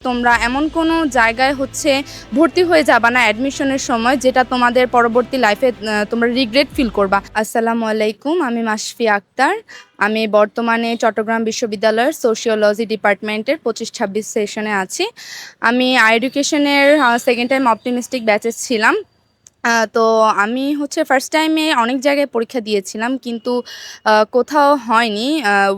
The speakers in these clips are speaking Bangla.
তোমরা এমন কোনো জায়গায় ভর্তি হয়ে যাবা না অ্যাডমিশনের সময়, যেটা তোমাদের পরবর্তী লাইফে তোমরা রিগ্রেট ফিল করবা। আসসালামু আলাইকুম, আমি মাশফি আক্তার। আমি বর্তমানে চট্টগ্রাম বিশ্ববিদ্যালয়ের সোশিওলজি ডিপার্টমেন্টের 25-26 সেশনে আছি। আমি এডুকেশনের সেকেন্ড টাইম অপটিমিস্টিক ব্যাচে ছিলাম। তো আমি ফার্স্ট টাইমে অনেক জায়গায় পরীক্ষা দিয়েছিলাম, কিন্তু কোথাও হয়নি,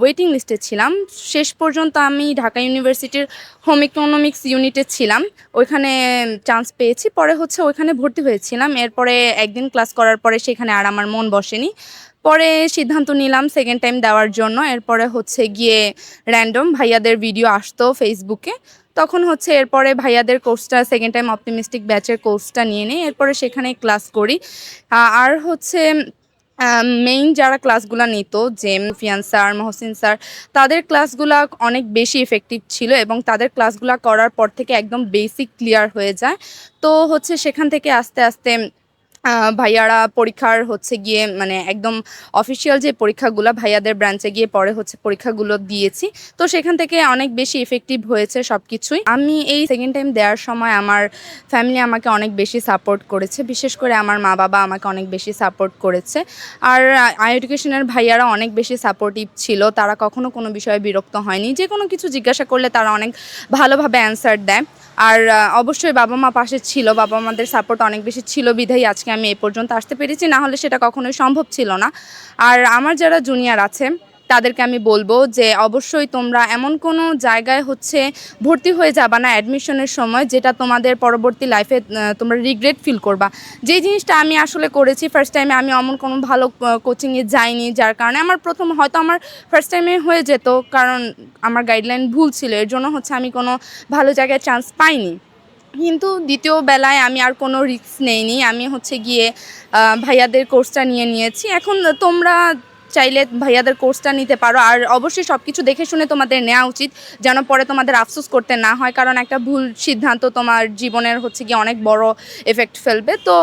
ওয়েটিং লিস্টে ছিলাম। শেষ পর্যন্ত আমি ঢাকা ইউনিভার্সিটির হোম ইকোনমিক্স ইউনিটে ছিলাম, ওইখানে চান্স পেয়েছি। পরে ওইখানে ভর্তি হয়েছিলাম। এরপরে একদিন ক্লাস করার পরে সেখানে আর আমার মন বসেনি। পরে সিদ্ধান্ত নিলাম সেকেন্ড টাইম দেওয়ার জন্য। এরপরে গিয়ে র্যান্ডম ভাইয়াদের ভিডিও আসতো ফেসবুকে, তখন এরপরে ভাইয়াদের কোর্সটা সেকেন্ড টাইম অপটিমিস্টিক ব্যাচের কোর্সটা নিয়ে নিই। এরপরে সেখানে ক্লাস করি। আর মেইন যারা ক্লাসগুলো নিত, জেম ফিয়ান স্যার, মহসিন স্যার, তাদের ক্লাসগুলো অনেক বেশি ইফেক্টিভ ছিল এবং তাদের ক্লাসগুলো করার পর থেকে একদম বেসিক ক্লিয়ার হয়ে যায়। তো সেখান থেকে আস্তে আস্তে ভাইয়ারা পরীক্ষার গিয়ে মানে একদম অফিসিয়াল যে পরীক্ষাগুলো ভাইয়াদের ব্রাঞ্চে গিয়ে পরে পরীক্ষাগুলো দিয়েছি। তো সেখান থেকে অনেক বেশি ইফেক্টিভ হয়েছে সব কিছুই। আমি এই সেকেন্ড টাইম দেওয়ার সময় আমার ফ্যামিলি আমাকে অনেক বেশি সাপোর্ট করেছে, বিশেষ করে আমার মা বাবা আমাকে অনেক বেশি সাপোর্ট করেছে। আর এডুকেশনের ভাইয়ারা অনেক বেশি সাপোর্টিভ ছিল, তারা কখনো কোনো বিষয়ে বিরক্ত হয়নি। যে কোনো কিছু জিজ্ঞাসা করলে তারা অনেক ভালোভাবে অ্যান্সার দেয়। আর অবশ্যই বাবা মা পাশে ছিল, বাবা মাদের সাপোর্ট অনেক বেশি ছিল বিধায় আজকে আমি এই পর্যন্ত আসতে পেরেছি, না হলে সেটা কখনোই সম্ভব ছিল না। আর আমার যারা জুনিয়র আছে তাদেরকে আমি বলবো যে অবশ্যই তোমরা এমন কোনো জায়গায় ভর্তি হয়ে যাবা না অ্যাডমিশনের সময়, যেটা তোমাদের পরবর্তী লাইফে তোমরা রিগ্রেট ফিল করবা। যেই জিনিসটা আমি আসলে করেছি, ফার্স্ট টাইমে আমি অমন কোনো ভালো কোচিংয়ে যাইনি, যার কারণে আমার হয়তো আমার ফার্স্ট টাইমে হয়ে যেত, কারণ আমার গাইডলাইন ভুল ছিল, এর জন্য আমি কোনো ভালো জায়গায় চান্স পাইনি। কিন্তু দ্বিতীয় বেলায় আমি আর কোনো রিস্ক নেইনি, আমি গিয়ে ভাইয়াদের কোর্সটা নিয়েছি। এখন তোমরা চাইলে ভাইয়াদের কোর্সটা নিতে পারো। আর অবশ্যই সব কিছু দেখে শুনে তোমাদের নেওয়া উচিত, যেন পরে তোমাদের আফসোস করতে না হয়, কারণ একটা ভুল সিদ্ধান্ত তোমার জীবনের গিয়ে অনেক বড় এফেক্ট ফেলবে। তো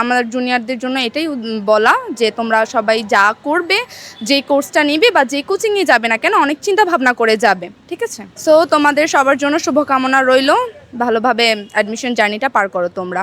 আমার জুনিয়রদের জন্য এটাই বলা যে তোমরা সবাই যা করবে, যে কোর্সটা নিবে বা যে কোচিংয়ে যাবে না কেন, অনেক চিন্তা ভাবনা করে যাবে, ঠিক আছে? সো তোমাদের সবার জন্য শুভকামনা রইল, ভালোভাবে অ্যাডমিশন জার্নিটা পার করো তোমরা।